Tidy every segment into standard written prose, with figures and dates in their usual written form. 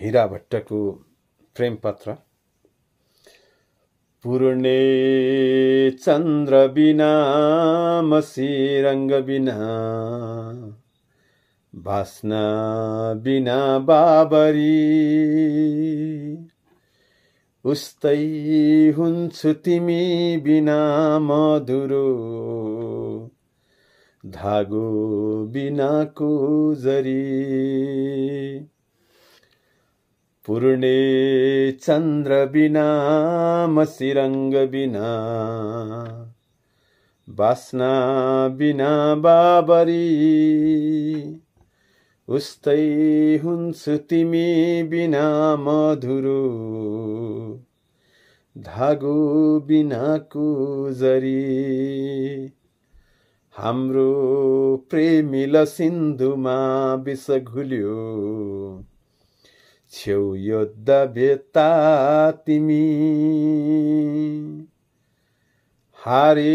हीरा भट्टको प्रेम पत्र। पूर्णे चन्द्र बिना मसिरङ्ग बिना भास्ना बिना बाबरी उस्तै हुन्छु तिमी बिना मधुरो धागो बिनाको जरी। पूर्णे चन्द्र बिना मसिरङ्ग बिना बास्ना बिना बाबरी उस्तै हुन्छु तिमी बिना मधुरो धागो बिनाको जरी। हाम्रो प्रेमिल सिन्धुमा विष घुल्यो छेउ योद्धा बेता तिमी हारे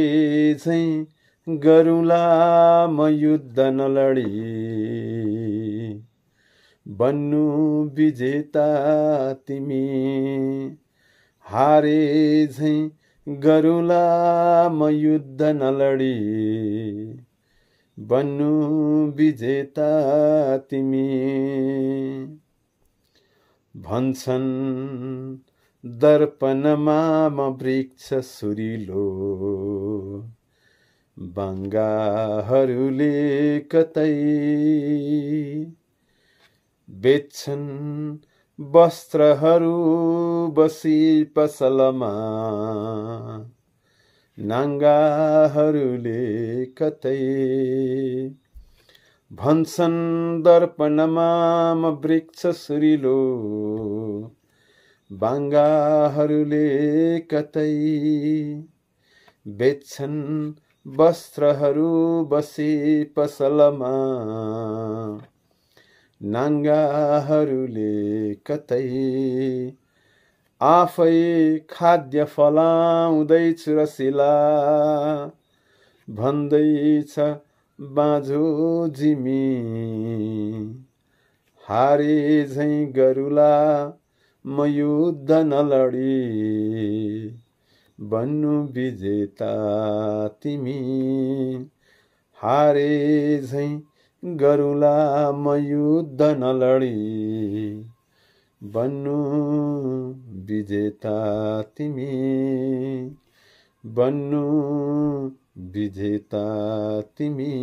झैं गरुला म युद्ध नलडी बन्नु विजेता तिमी हारे झैं गरुला म युद्ध नलडी बन्नु विजेता तिमी। भन्छन् दर्पणमा म वृक्ष सुरिलो बाङ्गाहरूले कतै बेच्छन् वस्त्रहरू बसी पसलमा नाङ्गाहरूले कतै। भन्छन् दर्पणमा म वृक्ष सुरिलो बाङ्गाहरूले कतै बेच्छन् वस्त्रहरू बसी पसलमा नाङ्गाहरूले कतै। आफै खाद्य फलाउँदैछु रसिला भन्दैछ बाँझो जिमी हारे झैं गरुला म युद्ध नलडी बन्नु विजेता तिमी हारे झैं गरुला म युद्ध नलडी बन्नु विजेता तिमी बन्नु विजेता तिमी।